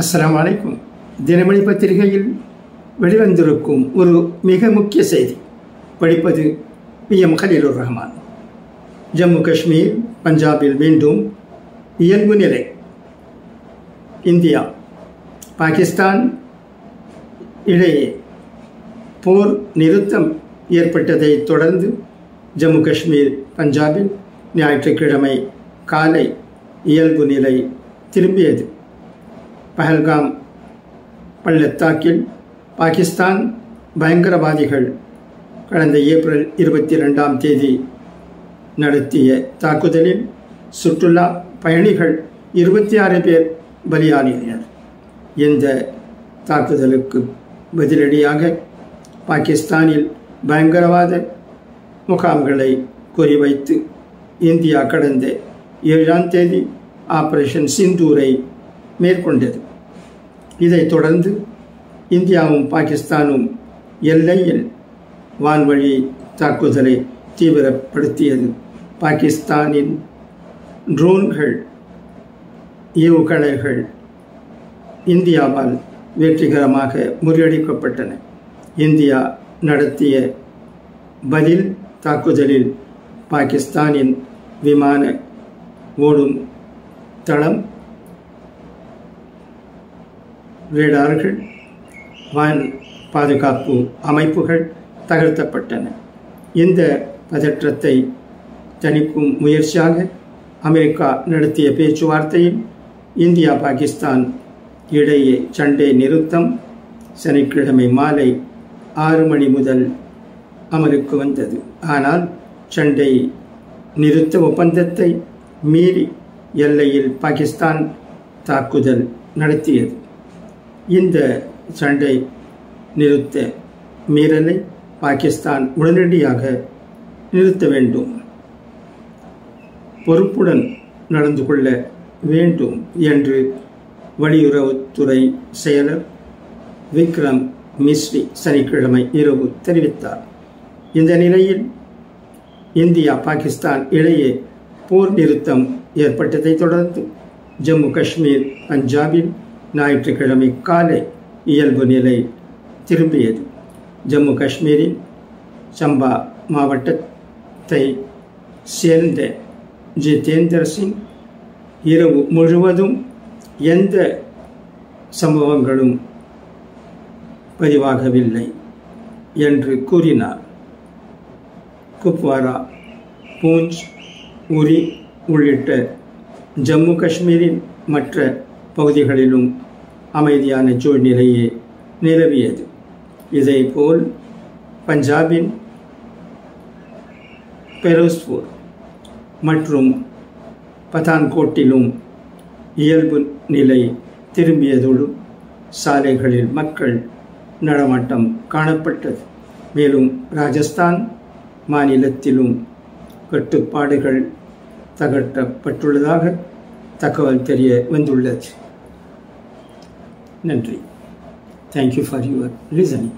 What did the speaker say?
அஸ்ஸலாமு அலைக்கும். தினமணி பத்திரிகையில் வெளிவந்திருக்கும் ஒரு மிக முக்கிய செய்தி படிப்பது PM கலீலுர் ரஹ்மான். ஜம்மு காஷ்மீர், பஞ்சாபில் மீண்டும் இயல்பு நிலை. இந்தியா பாகிஸ்தான் இடையே போர் நிறுத்தம் ஏற்பட்டதை தொடர்ந்து ஜம்மு காஷ்மீர், பஞ்சாபில் ஞாயிற்றுக்கிழமை காலை இயல்பு நிலை திரும்பியது. பஹல்காம் பள்ளத்தாக்கில் பாகிஸ்தான் பயங்கரவாதிகள் கடந்த ஏப்ரல் 22ஆம் தேதி நடத்திய தாக்குதலில் சுற்றுலா பயணிகள் 26 பேர் பலியாகினர். இந்த தாக்குதலுக்கு பதிலடியாக பாகிஸ்தானில் பயங்கரவாத முகாம்களை குறிவைத்து இந்தியா கடந்த 7ஆம் தேதி ஆபரேஷன் சிந்தூரை மேற்கொண்டது. இதைத் தொடர்ந்து இந்தியாவும் பாகிஸ்தானும் எல்லையில் வான்வழி தாக்குதலை தீவிரப்படுத்தியது. பாகிஸ்தானின் ட்ரோன்கள், ஏவுகணைகள் இந்தியாவால் வெற்றிகரமாக முறியடிக்கப்பட்டன. இந்தியா நடத்திய பதில் தாக்குதலில் பாகிஸ்தானின் விமான ஓடும் தளம், ரேடார்கள், வான் பாதுகாப்பு அமைப்புகள் தகர்த்தப்பட்டன. இந்த பதற்றத்தை தணிக்கும் முயற்சியாக அமெரிக்கா நடத்திய பேச்சுவார்த்தையில் இந்தியா பாகிஸ்தான் இடையே சண்டை நிறுத்தம் சனிக்கிழமை மாலை 6 மணி முதல் அமலுக்கு வந்தது. ஆனால் சண்டை நிறுத்த ஒப்பந்தத்தை மீறி எல்லையில் பாகிஸ்தான் தாக்குதல் நடத்தியது. இந்த சண்டை நிறுத்த மீறலை பாகிஸ்தான் உடனடியாக நிறுத்த வேண்டும், பொறுப்புடன் நடந்து கொள்ள வேண்டும் என்று வெளியுறவுத்துறை செயலர் விக்ரம் மிஸ்ரி சனிக்கிழமை இரவு தெரிவித்தார். இந்த நிலையில் இந்தியா பாகிஸ்தான் இடையே போர் நிறுத்தம் ஏற்பட்டதை தொடர்ந்து ஜம்மு காஷ்மீர், பஞ்சாபில் ஞாயிற்றுக்கிழமை காலை இயல்பு நிலை திரும்பியது. ஜம்மு காஷ்மீரின் சம்பா மாவட்டத்தை சேர்ந்த ஜிதேந்தர் சிங் இரவு முழுவதும் எந்த சம்பவங்களும் பதிவாகவில்லை என்று கூறினார். குப்வாரா, பூஞ்ச், உரி உள்ளிட்ட ஜம்மு காஷ்மீரின் மற்ற பகுதிகளிலும் அமைதியான சூழ்நிலையே நிலவியது. இதேபோல் பஞ்சாபின் பெரோஸ்பூர் மற்றும் பதான்கோட்டிலும் இயல்பு நிலை திரும்பியதோடு சாலைகளில் மக்கள் நடமாட்டம் காணப்பட்டது. மேலும் ராஜஸ்தான் மாநிலத்திலும் கட்டுப்பாடுகள் தகர்க்கப்பட்டுள்ளதாக தகவல் தெரிய வந்துள்ளது. நன்றி. Thank you for your listening.